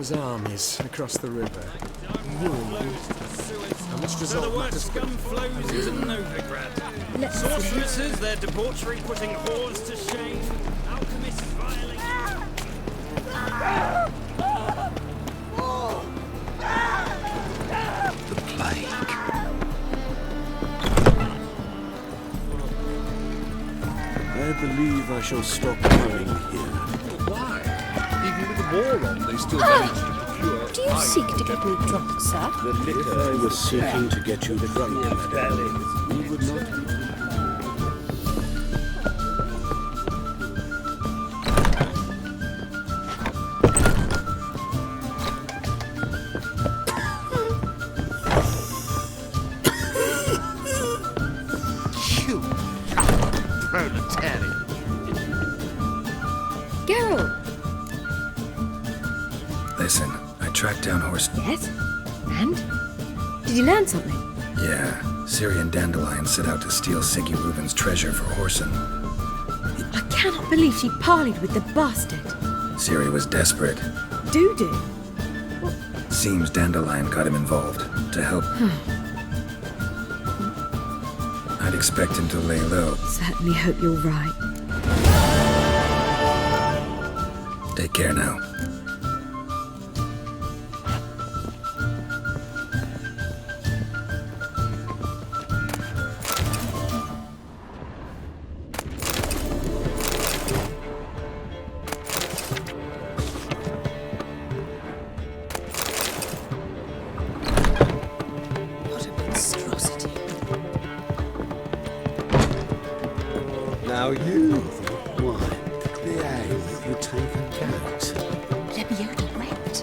Geralt's armies across the river. And this So the result word matters. scum flows into Novigrad. Let's see. Sorceresses, their debauchery putting whores to shame. Alchemists violating... The plague. I believe I shall stop coming here. Why? Even with the war on, they still manage to procure... Do you seek to get me drunk, sir? If I was seeking to get you drunk, madame, you would not... You proletariat. Geralt! Listen, I tracked down Horse... Yes? And? Did you learn something? Yeah, Syrian Dandelion set out to steal Siggy Reuben's treasure for Horson. I cannot believe she parleyed with the bastard. Ciri was desperate. Do? Seems Dandelion got him involved, to help. I'd expect him to lay low. Certainly hope you're right. Take care now. What a monstrosity. Now you, why, the aim you take a goat. Lebioda wept.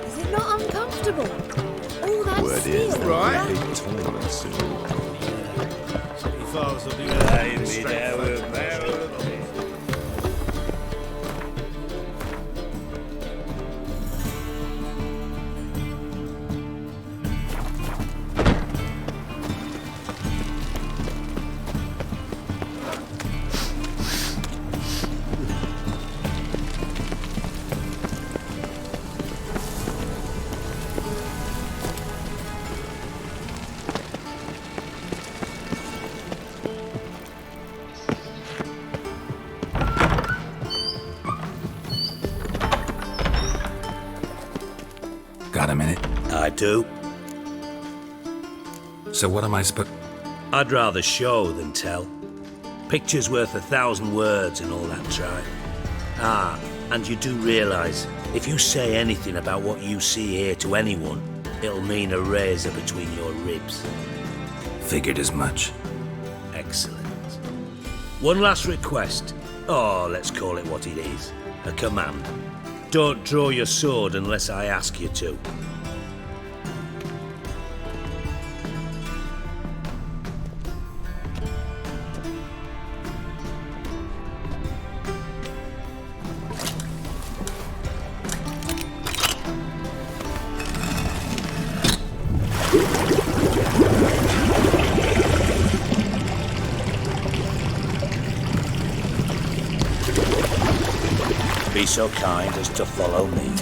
Is it not uncomfortable? All that Word steel. is, there Right. will be tournaments soon. Got a minute? I do. So what am I supposed... I'd rather show than tell. Picture's worth 1,000 words and all that tribe. Ah, and you do realise, if you say anything about what you see here to anyone, it'll mean a razor between your ribs. Figured as much. Excellent. One last request. Oh, let's call it what it is. A command. Don't draw your sword unless I ask you to. Be so kind as to follow me.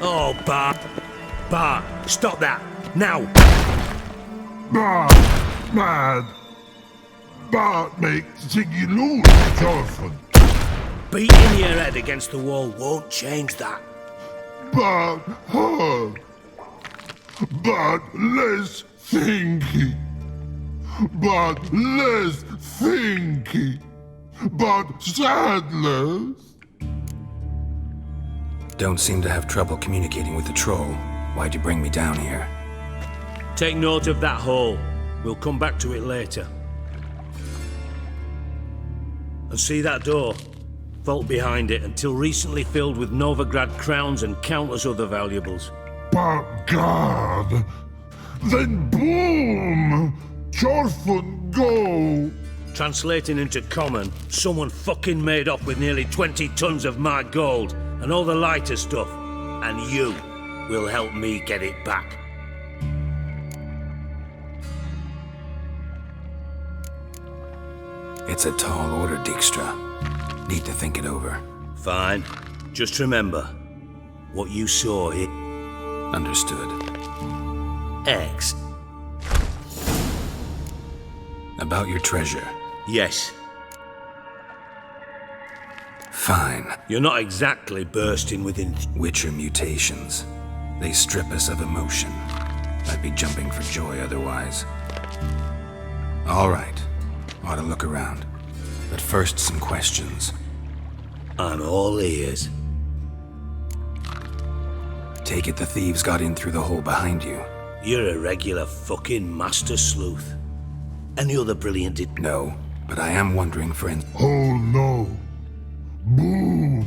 Oh, Bart. Bart, stop that. Now. Mad. Bart makes Ziggy lose often. Beating your head against the wall won't change that. But hard. But less thinky. But less thinky. But sadless. Don't seem to have trouble communicating with the troll. Why'd you bring me down here? Take note of that hole. We'll come back to it later. And see that door? Vault behind it, until recently filled with Novigrad crowns and countless other valuables. But God! Then boom! Chorfun go! Translating into common, someone fucking made off with nearly 20 tons of my gold and all the lighter stuff, and you will help me get it back. It's a tall order, Dijkstra. Need to think it over. Fine. Just remember, what you saw here... Understood. X. About your treasure. Yes. Fine. You're not exactly bursting within... Witcher mutations. They strip us of emotion. I'd be jumping for joy otherwise. All right. Ought to look around. But first, some questions. I'm all ears. Take it the thieves got in through the hole behind you. You're a regular fucking master sleuth. Any other brilliant No, but I am wondering for Hole no. Boom!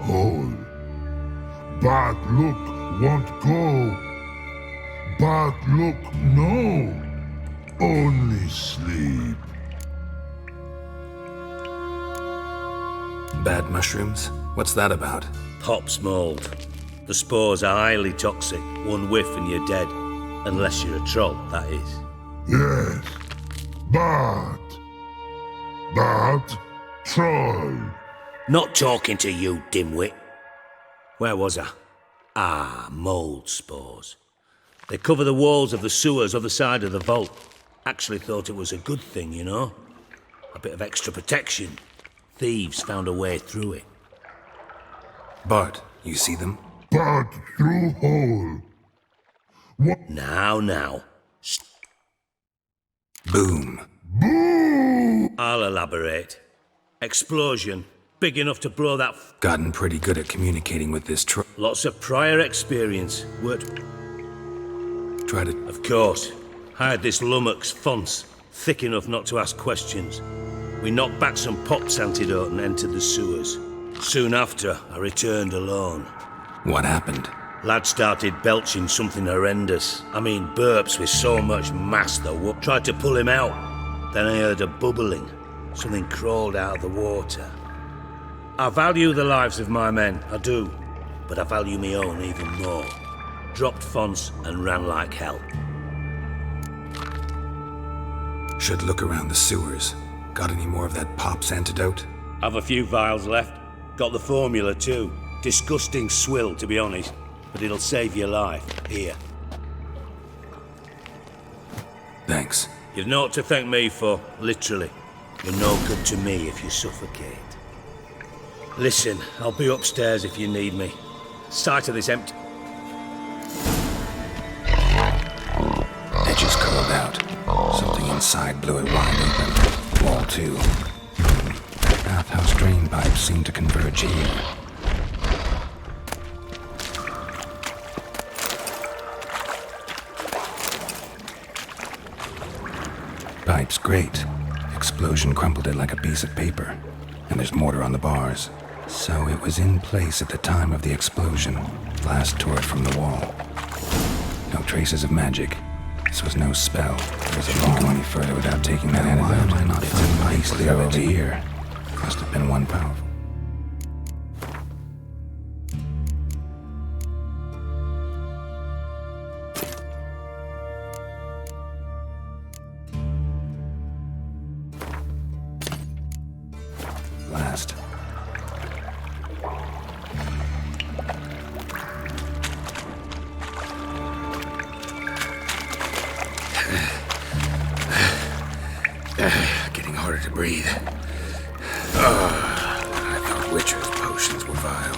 Hole. Bad look won't go. Bad look no. Only sleep. Bad mushrooms? What's that about? Pop's mold. The spores are highly toxic. One whiff and you're dead. Unless you're a troll, that is. Yes. Bad. Bad troll. Not talking to you, dimwit. Where was I? Ah, mold spores. They cover the walls of the sewers other side of the vault. Actually thought it was a good thing, you know? A bit of extra protection. Thieves found a way through it. Bart, you see them? Bad through hole. What? Now. Boom. Boom! I'll elaborate. Explosion. Big enough to blow that Gotten pretty good at communicating with this Lots of prior experience. Worked... Try to... Of course. I had this lummox fonce, thick enough not to ask questions. We knocked back some Pop's antidote and entered the sewers. Soon after, I returned alone. What happened? Lad started belching something horrendous. I mean, burps with so much mass that tried to pull him out. Then I heard a bubbling. Something crawled out of the water. I value the lives of my men, I do. But I value my own even more. Dropped fonts and ran like hell. Should look around the sewers. Got any more of that Pop's antidote? Have a few vials left. Got the formula too. Disgusting swill, to be honest. But it'll save your life. Here. Thanks. You've naught to thank me for, literally. You're no good to me if you suffocate. Listen, I'll be upstairs if you need me. Sight of this empty... Edges curled out. Something inside blew it wide open. Wall too. Bathhouse drain pipes seem to converge here. Pipe's great. Explosion crumpled it like a piece of paper. And there's mortar on the bars. So it was in place at the time of the explosion. Blast tore it from the wall. No traces of magic. This was no spell. It won't go any further without taking that antidote. Why am I not finding a piece clear over here? Must have been one powerful. Last. Getting harder to breathe. I thought Witcher's potions were vile.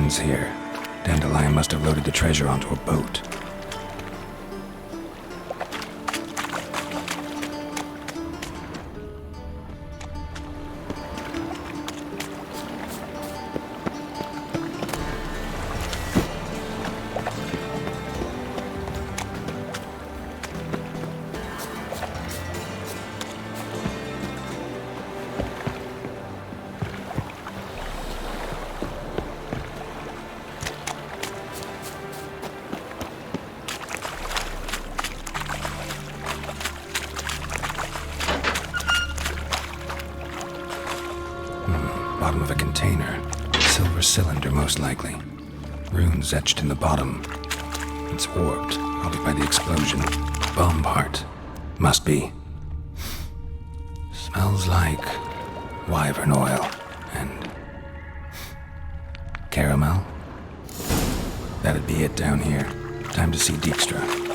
ruins here. Dandelion must have loaded the treasure onto a boat. Bottom of a container. Silver cylinder, most likely. Runes etched in the bottom. It's warped, probably by the explosion. Bomb part. Must be. Smells like wyvern oil and caramel. That'd be it down here. Time to see Dijkstra.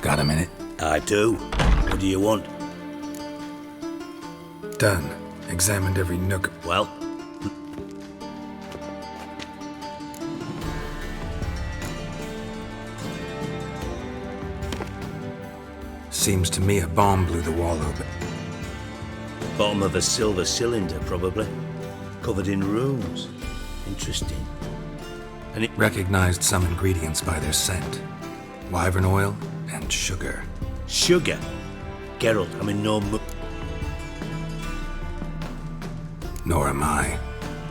Got a minute? I do. What do you want? Done. Examined every nook. Well, Seems to me a bomb blew the wall open. bottom of a silver cylinder, probably. Covered in runes. Interesting. And it... Recognized some ingredients by their scent. Wyvern oil and sugar. Sugar? Geralt, I'm in no mood. Nor am I.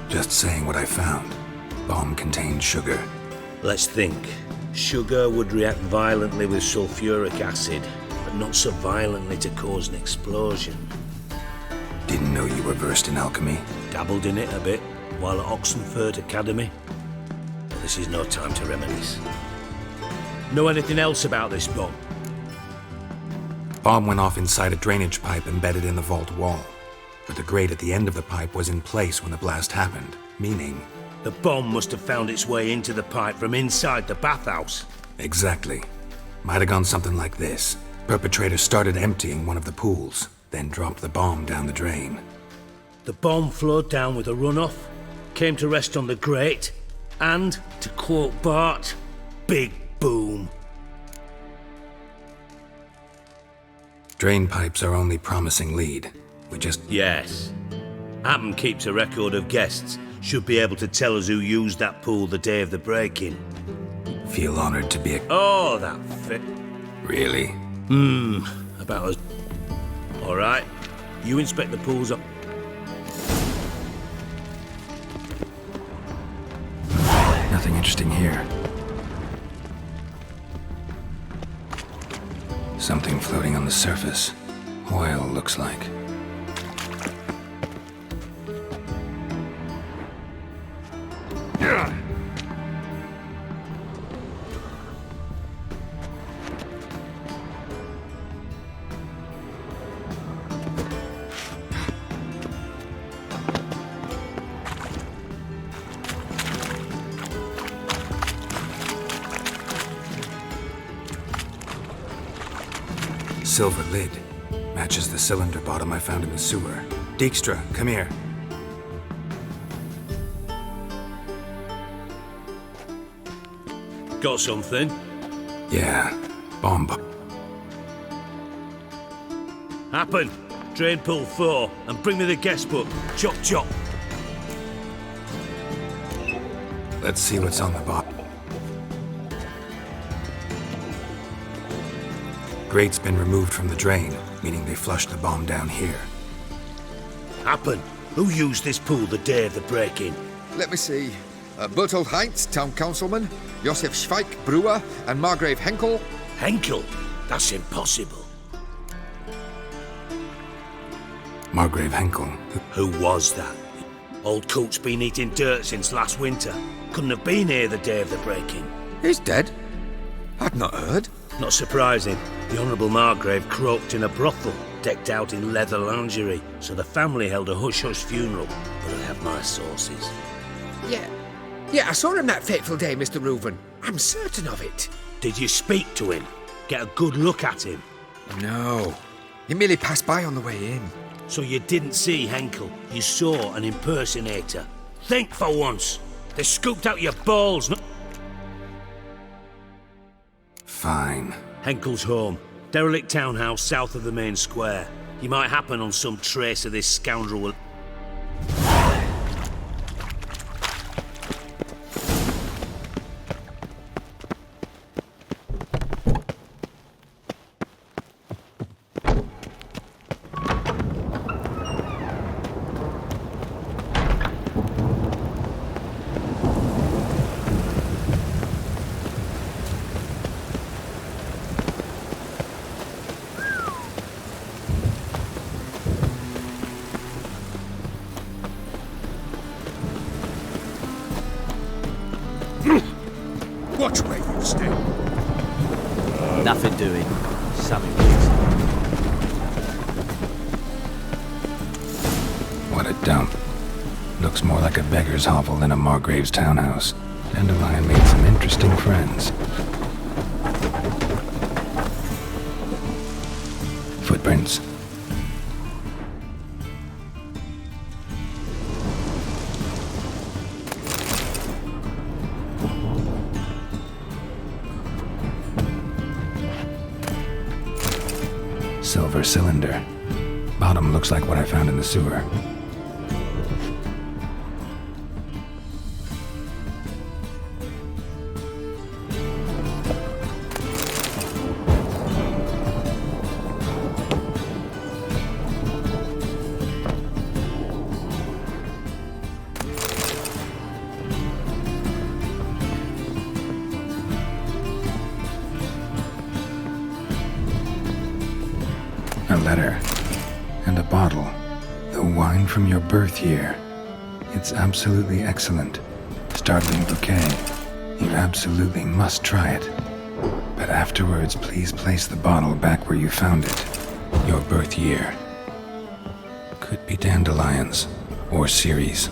Just saying what I found. Bomb contained sugar. Let's think. Sugar would react violently with sulfuric acid, but not so violently to cause an explosion. Didn't know you were versed in alchemy. Dabbled in it a bit while at Oxenford Academy. But this is no time to reminisce. Know anything else about this bomb? Bomb went off inside a drainage pipe embedded in the vault wall. But the grate at the end of the pipe was in place when the blast happened, meaning... The bomb must have found its way into the pipe from inside the bathhouse. Exactly. Might have gone something like this. Perpetrator started emptying one of the pools, then dropped the bomb down the drain. The bomb flowed down with a runoff, came to rest on the grate, and, to quote Bart, big boom. Drain pipes are only promising lead. We just... Yes. Hammond keeps a record of guests. Should be able to tell us who used that pool the day of the break-in. feel honored to be a... Oh, that fit. Really? About as... All right. You inspect the pools up. Nothing interesting here. Something floating on the surface. Oil, looks like. Silver lid. Matches the cylinder bottom I found in the sewer. Dijkstra, come here. Got something? Yeah, bomb. Happen. Drain pool 4, and bring me the guest book. Chop chop. Let's see what's on the bottom. Grate's been removed from the drain, meaning they flushed the bomb down here. Happen. Who used this pool the day of the break-in? Let me see. Bertold Heinz, town councilman, Josef Schweik, brewer, and Margrave Henkel. Henkel? That's impossible. Margrave Henkel. Who was that? Old coot's been eating dirt since last winter. Couldn't have been here the day of the break-in. He's dead? I'd not heard. Not surprising. The Honourable Margrave croaked in a brothel, decked out in leather lingerie, so the family held a hush-hush funeral, but I have my sources. Yeah, I saw him that fateful day, Mr. Reuven. I'm certain of it. Did you speak to him? Get a good look at him? No. He merely passed by on the way in. So you didn't see Henkel, you saw an impersonator. Think for once. They scooped out your balls. Fine. Henkel's home. Derelict townhouse south of the main square. He might happen on some trace of this scoundrel. Watch where you stay. Nothing doing. Something. What a dump. Looks more like a beggar's hovel than a Margrave's townhouse. Dandelion made some interesting friends. Footprints. Silver cylinder. Bottom looks like what I found in the sewer. A letter. And a bottle. The wine from your birth year. It's absolutely excellent. Startling bouquet. You absolutely must try it. But afterwards, please place the bottle back where you found it. Your birth year. Could be dandelions. Or Ceres.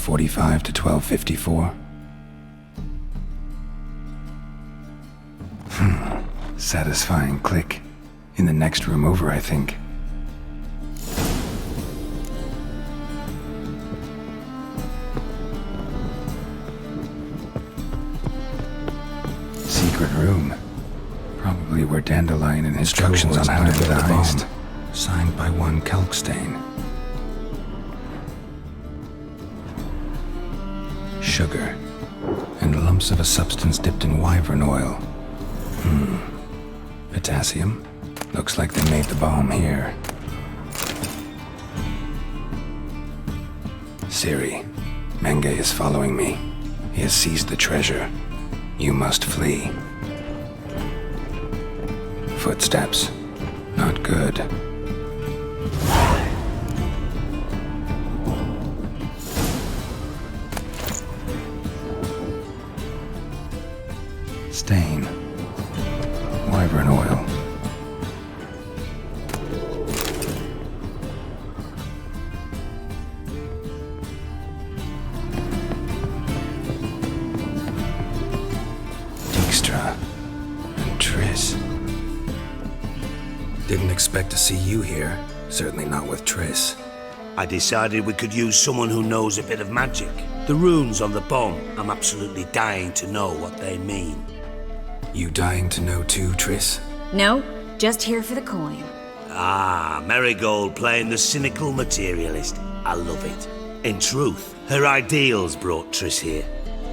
1245 to 1254. Satisfying click. In the next room over, I think. Secret room. Probably where Dandelion and instructions on how to build the heist. Signed by one Kalkstain. Sugar. And lumps of a substance dipped in wyvern oil. Potassium. Looks like they made the bomb here. Ciri, Menge is following me. He has seized the treasure. You must flee. Footsteps. Not good. Stain. Wyvern oil. Dijkstra and Triss. Didn't expect to see you here. Certainly not with Triss. I decided we could use someone who knows a bit of magic. The runes on the bomb, I'm absolutely dying to know what they mean. You dying to know too, Triss? No, just here for the coin. Ah, Marigold playing the cynical materialist. I love it. In truth, her ideals brought Triss here.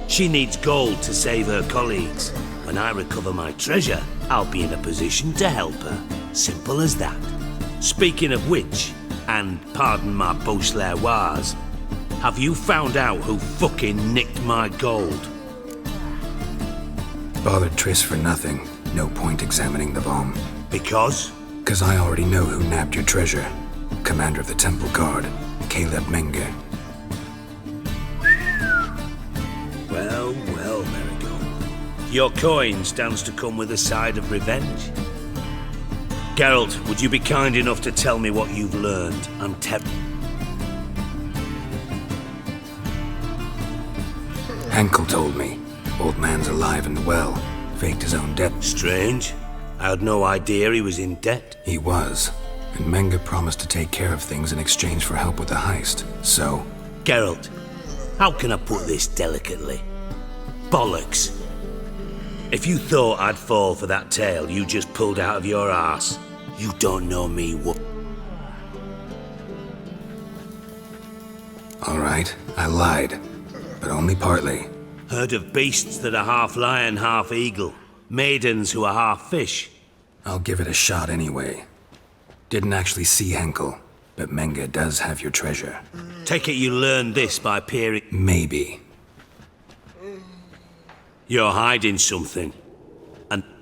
She needs gold to save her colleagues. When I recover my treasure, I'll be in a position to help her. Simple as that. Speaking of which, and pardon my Beauclervoise, have you found out who fucking nicked my gold? Bothered Triss for nothing. No point examining the bomb. Because? 'Cause I already know who nabbed your treasure. Commander of the Temple Guard, Caleb Menge. Well, well, Marigold. Your coin stands to come with a side of revenge. Geralt, would you be kind enough to tell me what you've learned? I'm Henkel told me. Old man's alive and well. Faked his own death. Strange. I had no idea he was in debt. He was. And Menge promised to take care of things in exchange for help with the heist. So... Geralt, how can I put this delicately? Bollocks. If you thought I'd fall for that tale you just pulled out of your arse, you don't know me, Alright, I lied. But only partly. Heard of beasts that are half lion, half eagle. Maidens who are half fish. I'll give it a shot anyway. Didn't actually see Henkel, but Menge does have your treasure. Take it you learned this by peering... Maybe. You're hiding something.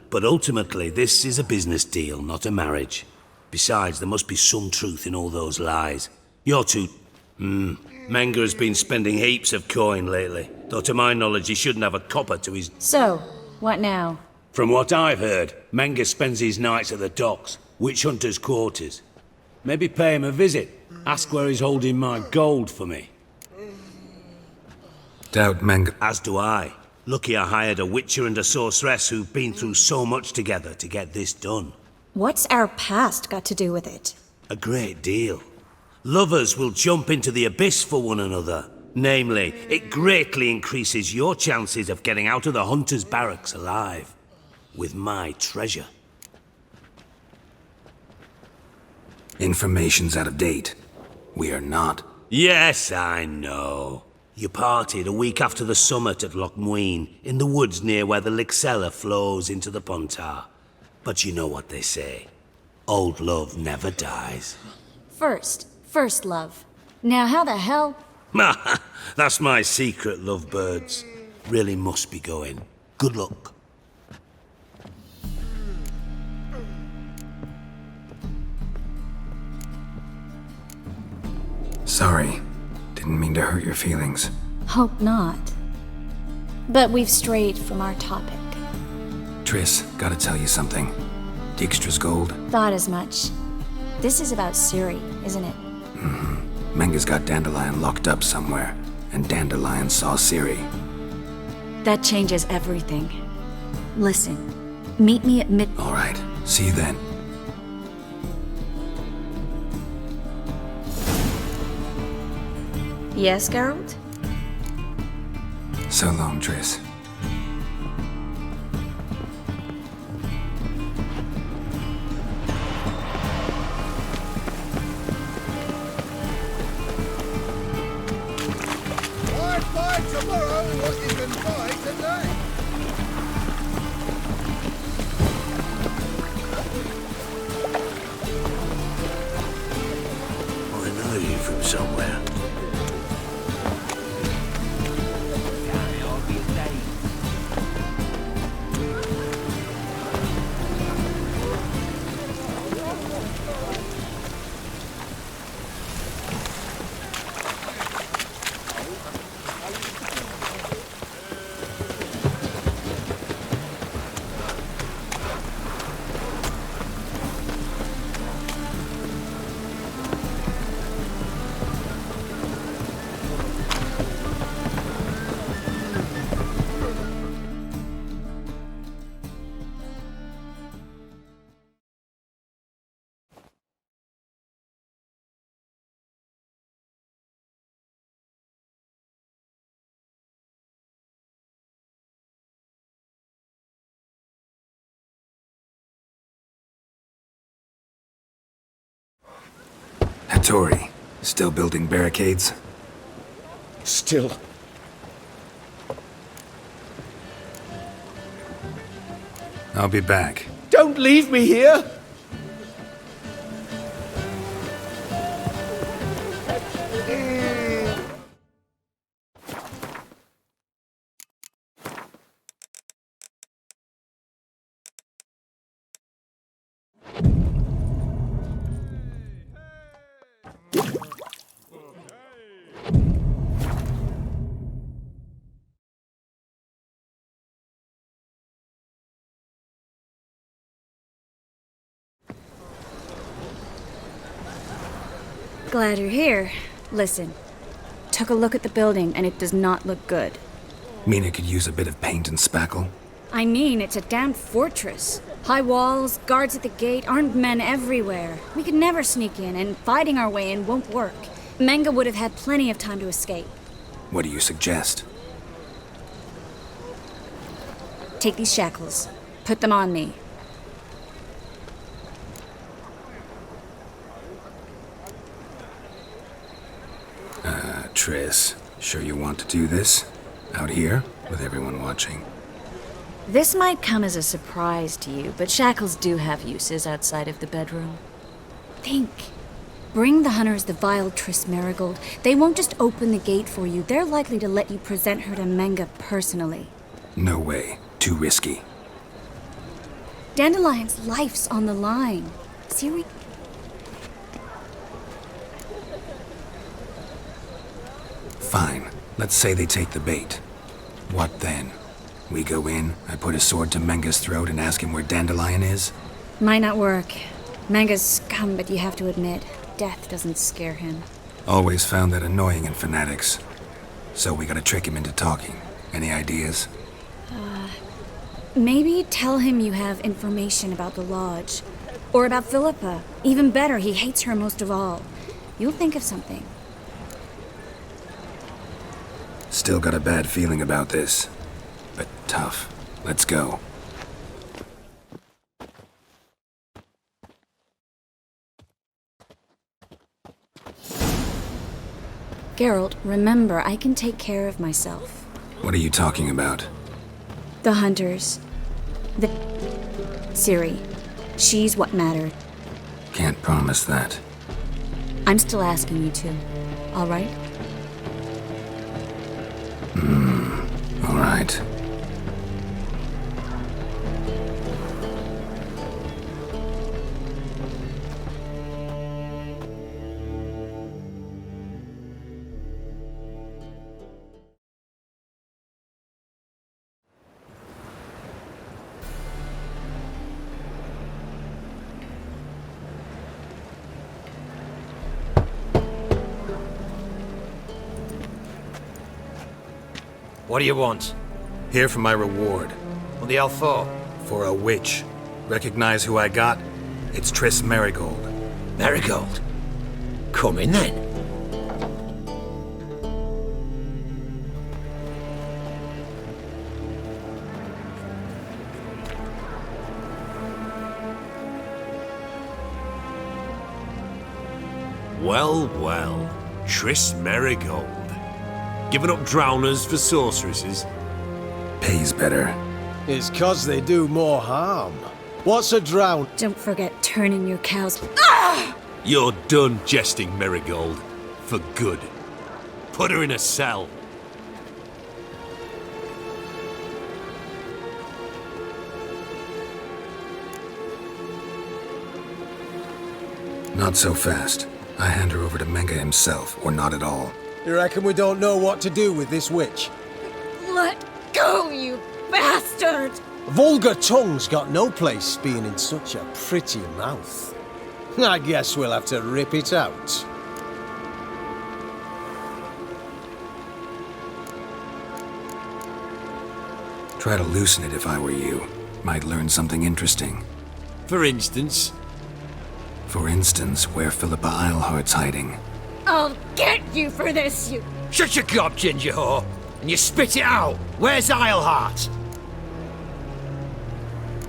But ultimately, this is a business deal, not a marriage. Besides, there must be some truth in all those lies. You're too... Menge has been spending heaps of coin lately. Though to my knowledge, he shouldn't have a copper to his... So, what now? From what I've heard, Menge spends his nights at the docks, witch hunters' quarters. Maybe pay him a visit. Ask where he's holding my gold for me. Doubt Menge... As do I. Lucky I hired a witcher and a sorceress who've been through so much together to get this done. What's our past got to do with it? A great deal. Lovers will jump into the abyss for one another. Namely, it greatly increases your chances of getting out of the hunter's barracks alive. With my treasure. Information's out of date. We are not. Yes, I know. You partied a week after the summit at Loch Muine, in the woods near where the Lixella flows into the Pontar. But you know what they say. Old love never dies. First love. Now how the hell... That's my secret, lovebirds. Really must be going. Good luck. Sorry. Didn't mean to hurt your feelings. Hope not. But we've strayed from our topic. Triss, gotta tell you something. Dijkstra's gold? Thought as much. This is about Ciri, isn't it? Menge's got Dandelion locked up somewhere. and Dandelion saw Ciri. That changes everything. Listen, meet me at mid... All right, see you then. Yes, Geralt? So long, Triss. Buy tomorrow what you can buy today. I know you from somewhere. Hattori, still building barricades? Still. I'll be back. Don't leave me here! Glad you're here. Listen, took a look at the building and it does not look good. Mean it could use a bit of paint and spackle? I mean, it's a damn fortress. High walls, guards at the gate, armed men everywhere. We could never sneak in, and fighting our way in won't work. Menge would have had plenty of time to escape. What do you suggest? Take these shackles. Put them on me. Triss, sure you want to do this? Out here, with everyone watching? This might come as a surprise to you, but shackles do have uses outside of the bedroom. Think. Bring the hunters the vile Triss Marigold. They won't just open the gate for you. They're likely to let you present her to Menge personally. No way. Too risky. Dandelion's life's on the line. Ciri... Fine. Let's say they take the bait. What then? We go in, I put a sword to Menge's throat and ask him where Dandelion is? Might not work. Menge's scum, but you have to admit, death doesn't scare him. Always found that annoying in fanatics. So we gotta trick him into talking. Any ideas? Maybe tell him you have information about the lodge. Or about Philippa. Even better, he hates her most of all. You'll think of something. Still got a bad feeling about this. But tough. Let's go. Geralt, remember, I can take care of myself. What are you talking about? The hunters. The... Ciri. She's what mattered. Can't promise that. I'm still asking you to. All right? All right. What do you want? Here for my reward. What the hell for? For a witch. Recognize who I got? It's Triss Merigold. Merigold? Come in then. Well, well. Triss Merigold. Giving up drowners for sorceresses? Pays better. It's 'cause they do more harm. What's a drown? Don't forget turning your cows. You're done jesting, Merigold. For good. Put her in a cell. Not so fast. I hand her over to Menga himself, or not at all. You reckon we don't know what to do with this witch? Let go, you bastard! Vulgar tongue's got no place being in such a pretty mouth. I guess we'll have to rip it out. Try to loosen it if I were you. Might learn something interesting. For instance? For instance, where Philippa Eilhart's hiding. I'll get you for this, you... Shut your gob, ginger whore, and you spit it out. Where's Eilhart?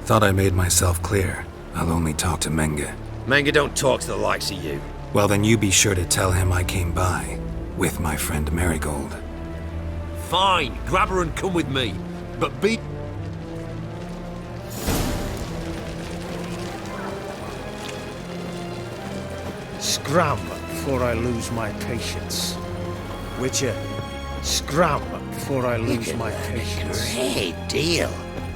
Thought I made myself clear. I'll only talk to Menga. Menga don't talk to the likes of you. Well, then you be sure to tell him I came by. With my friend Merigold. Fine, grab her and come with me. But be... Scram before I lose my patience. Witcher, scram before I lose my patience. Great deal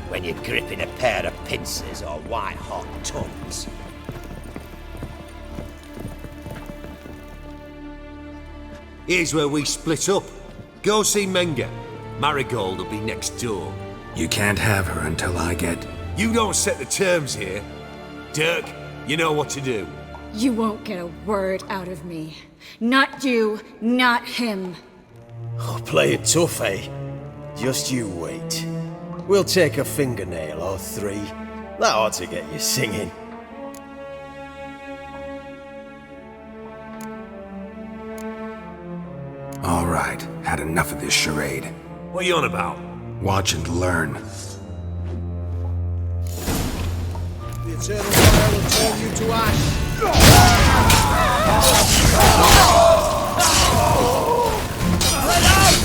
when you're gripping a pair of pincers or white-hot tongues. Here's where we split up. Go see Menga. Marigold will be next door. You can't have her until I get... You don't set the terms here. Dirk, you know what to do. You won't get a word out of me. Not you, not him. Oh, play it tough, eh? Just you wait. We'll take a fingernail or three. That ought to get you singing. All right, had enough of this charade. What are you on about? Watch and learn. The eternal fire will turn you to ash. Let out!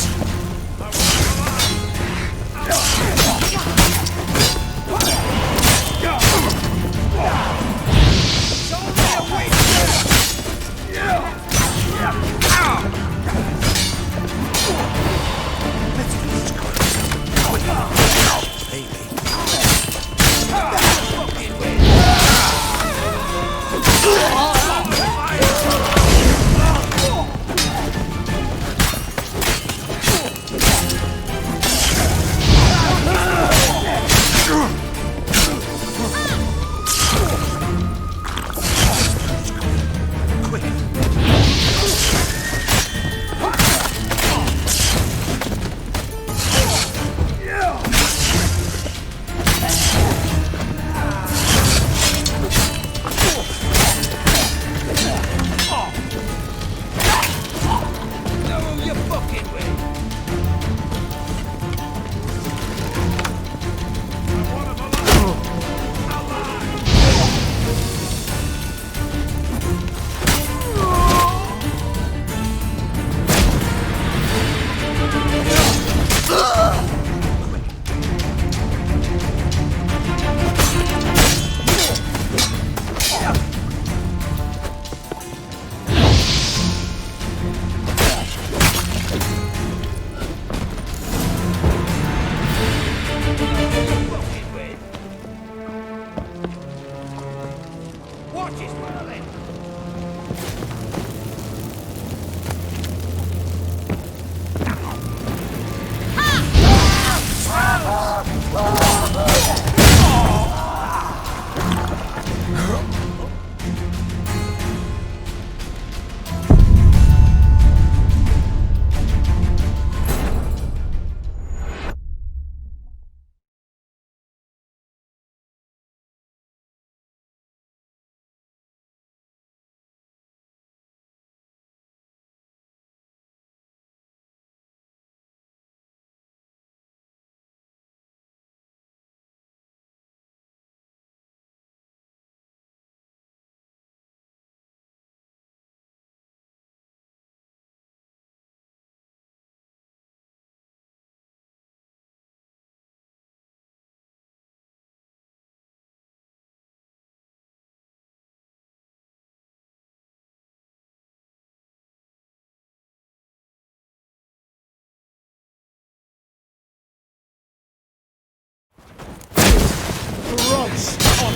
Roast on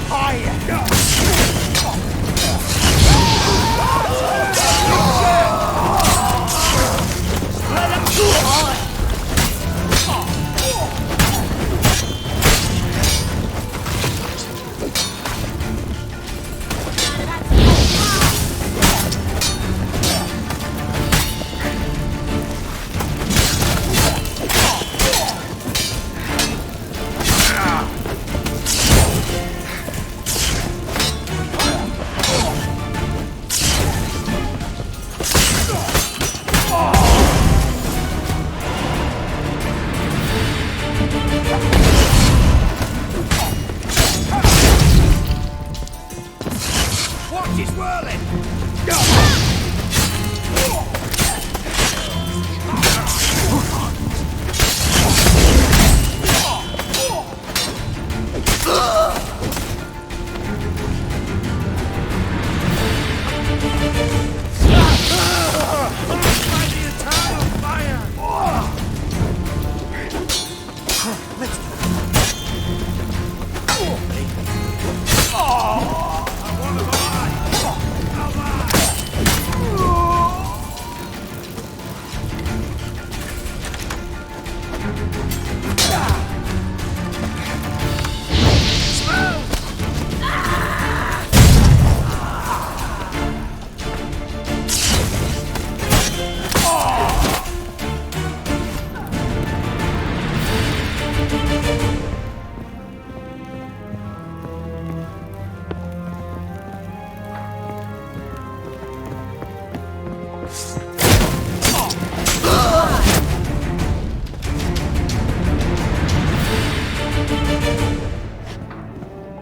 fire!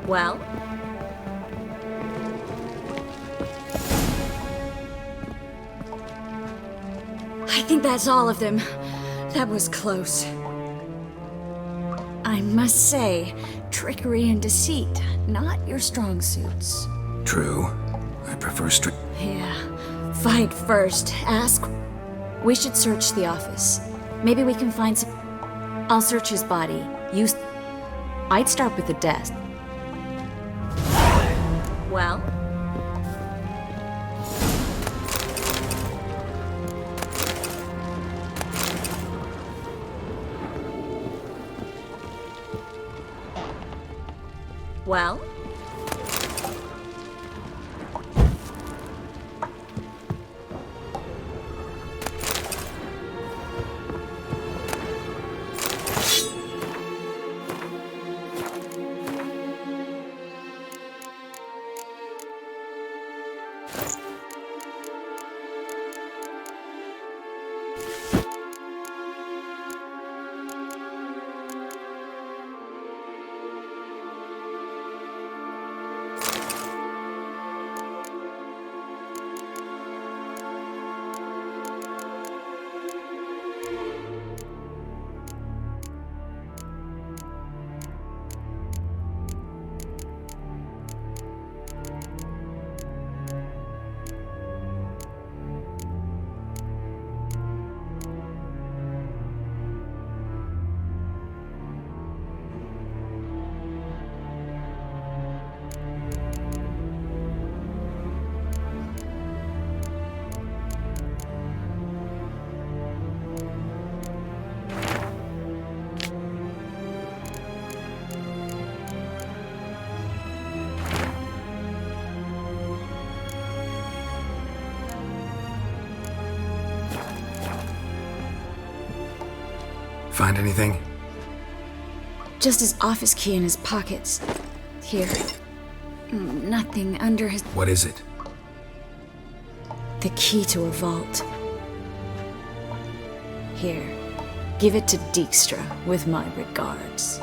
Well? I think that's all of them. That was close. I must say, trickery and deceit, not your strong suits. True. I prefer strict. Yeah. Fight first. Ask. We should search the office. Maybe we can find some... I'll search his body. I'd start with the desk. Well? Well? Find anything? Just his office key in his pockets. Here. Nothing under his... What is it? The key to a vault. Here. Give it to Dijkstra with my regards.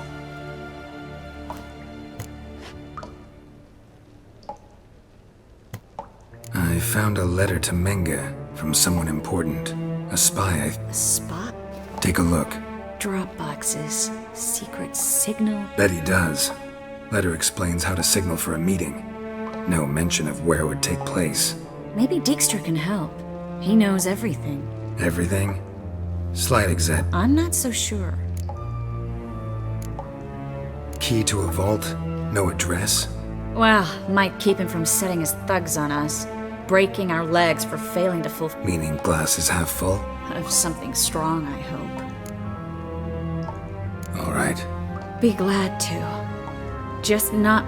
I found a letter to Menga from someone important. A spy, A spot? Take a look. Drop boxes. Secret signal. Betty does. Letter explains how to signal for a meeting. No mention of where it would take place. Maybe Dijkstra can help. He knows everything. Everything? Slight exec. I'm not so sure. key to a vault? No address? Well, might keep him from setting his thugs on us. Breaking our legs for failing to fulfill. Meaning glass is half full? Of something strong, I hope. All right. Be glad to. Just not.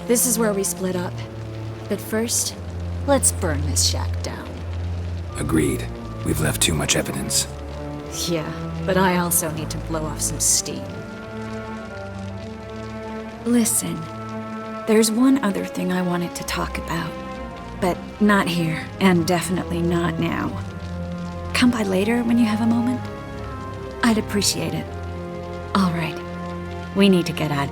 This is where we split up. But first, let's burn this shack down. Agreed. We've left too much evidence. Yeah, but I also need to blow off some steam. Listen, there's one other thing I wanted to talk about. But not here, and definitely not now. Come by later when you have a moment? I'd appreciate it. All right. We need to get out.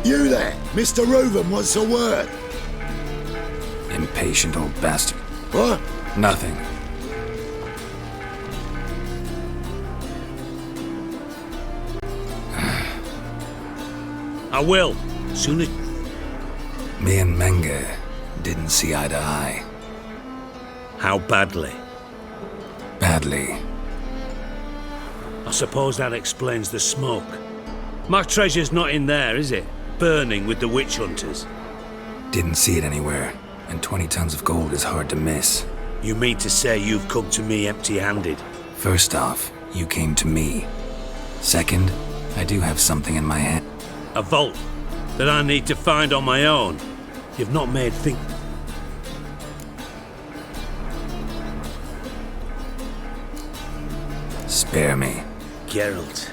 You there, Mr. Reuben wants a word. Impatient old bastard. What? Nothing. I will, soon as... Me and Menge didn't see eye to eye. How badly? Badly. I suppose that explains the smoke. My treasure's not in there, is it? Burning with the witch hunters. Didn't see it anywhere, and 20 tons of gold is hard to miss. You mean to say you've come to me empty-handed? First off, you came to me. Second, I do have something in my hand. A vault that I need to find on my own. You've not made think... Spare me. Geralt,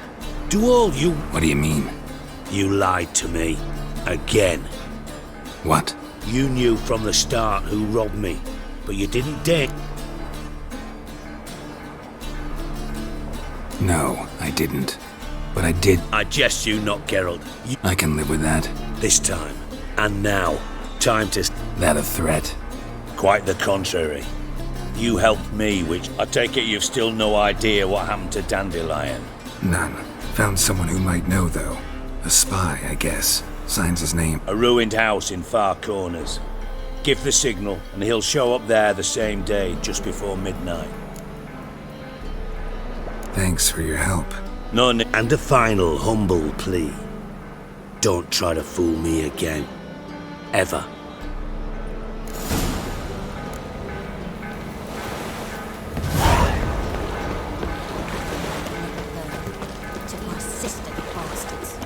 do all you... What do you mean? You lied to me. Again. What? You knew from the start who robbed me, but you didn't dare... No, I didn't. But I did... I jest you not, Geralt. I can live with that. This time. And now. Time to... That a threat? Quite the contrary. You helped me, which I take it you've still no idea what happened to Dandelion. None. Found someone who might know, though. A spy, I guess. Signs his name. A ruined house in Far Corners. Give the signal, and he'll show up there the same day, just before midnight. Thanks for your help. None. And a final humble plea. Don't try to fool me again. Ever. To my sister, bastards.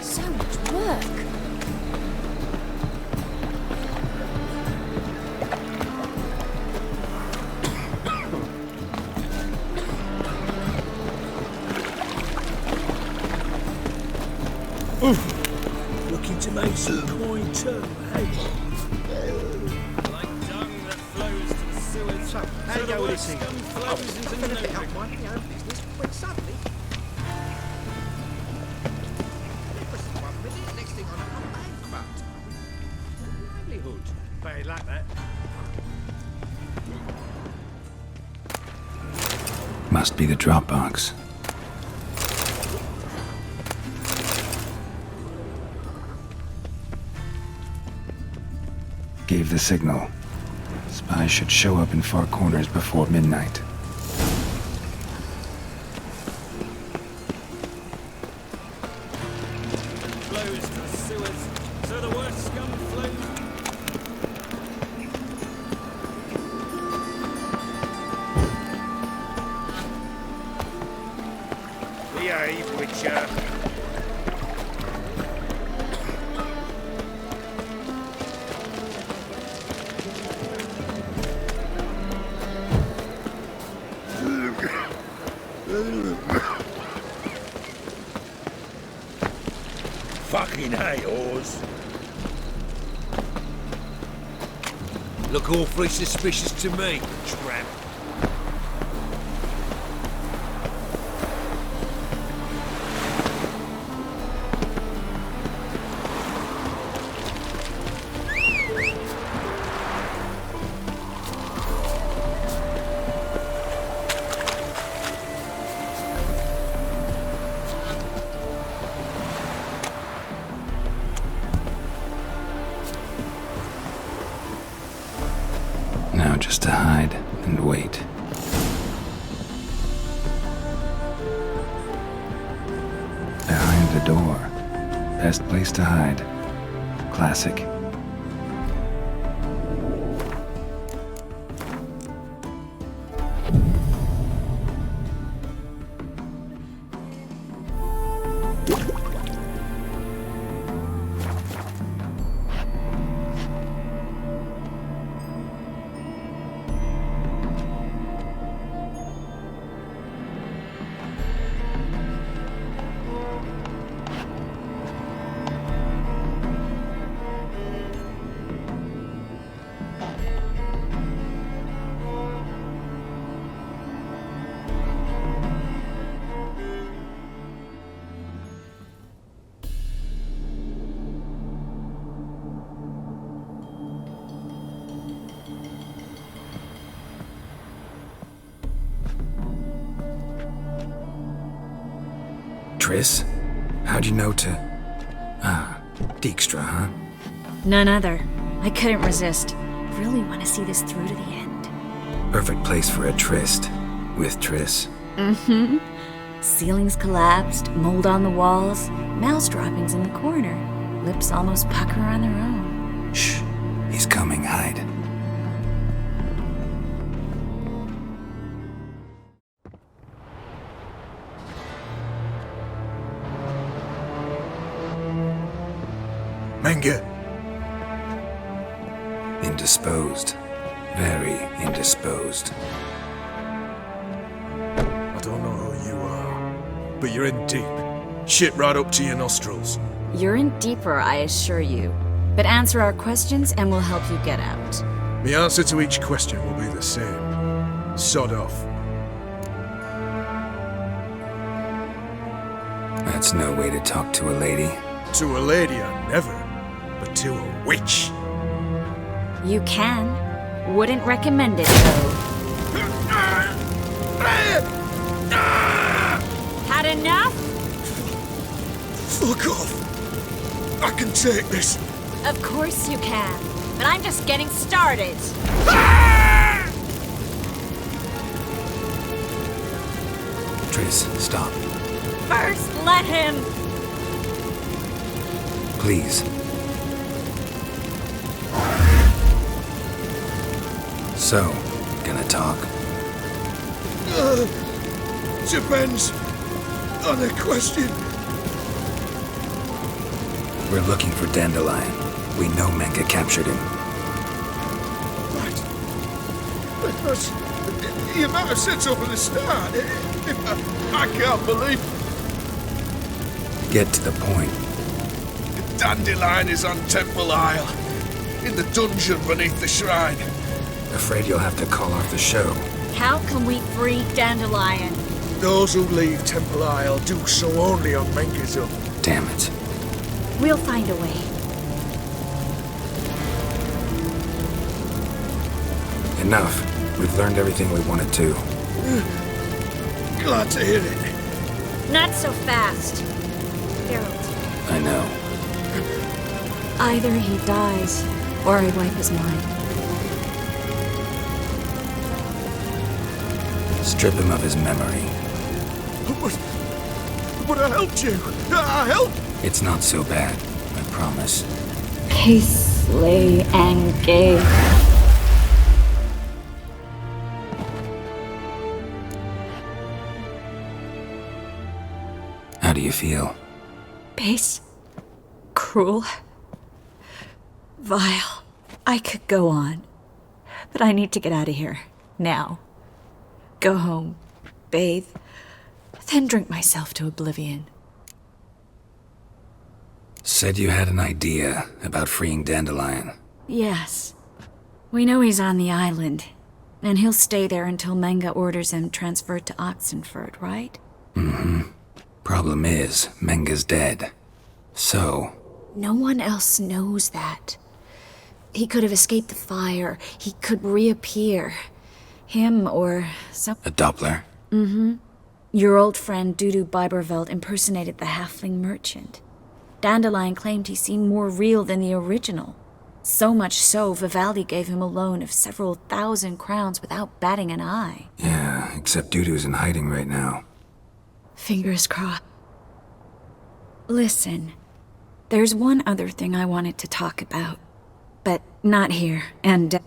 So much work. Looking to make some coin too, hey? Like dung that flows to the sewers. How So you the go with worst this scum flows into the Notary. But suddenly, Livelihood. Very like that. Must be the drop box. Gave the signal. Spies should show up in far corners before midnight. Flows to the sewers. So the worst scum flows. behave, Witcher. Fucking hey, Oars. Look awfully suspicious to me, tramp. Now just to hide and wait. Behind the door. Best place to hide. Classic. Triss? How'd you know to... Ah, Dijkstra, huh? None other. I couldn't resist. Really want to see this through to the end. Perfect place for a tryst. With Triss. Mm-hmm. Ceilings collapsed, mold on the walls, mouse droppings in the corner. Lips almost pucker on their own. Shh. He's coming, hide. Menge. Indisposed. Very indisposed. I don't know who you are, but you're in deep. Shit right up to your nostrils. You're in deeper, I assure you. But answer our questions and we'll help you get out. The answer to each question will be the same. Sod off. That's no way to talk to a lady. To a lady, I never. But to a witch. You can. Wouldn't recommend it, though. Had enough? Fuck off. I can take this. Of course you can. But I'm just getting started. Triss, stop. First, let him. Please. So, gonna talk? Depends on the question. We're looking for Dandelion. We know Menka captured him. Right. But you might have said so from the start. I can't believe. Get to the point. Dandelion is on Temple Isle, in the dungeon beneath the shrine. Afraid you'll have to call off the show. How can we free Dandelion? Those who leave Temple Isle do so only on Menka's up. Damn it. We'll find a way. Enough. We've learned everything we wanted to. Glad to hear it. Not so fast. Geralt. I know. Either he dies, or I wipe his mind. Strip him of his memory. But I helped you. I helped. It's not so bad, I promise. Peace, slay, and gay. How do you feel? Base. Cruel. Vile. I could go on. But I need to get out of here. Now. Go home. Bathe. Then drink myself to oblivion. Said you had an idea about freeing Dandelion. Yes. We know he's on the island. And he'll stay there until Menga orders him transferred to Oxenford, right? Mm-hmm. Problem is, Menga's dead. So... No one else knows that. He could have escaped the fire. He could reappear. Him or some... A Doppler? Mm-hmm. Your old friend Dudu Biberveld impersonated the halfling merchant. Dandelion claimed he seemed more real than the original. So much so, Vivaldi gave him a loan of several thousand crowns without batting an eye. Yeah, except Dudu's in hiding right now. Fingers crossed. Listen, there's one other thing I wanted to talk about. But not here, and...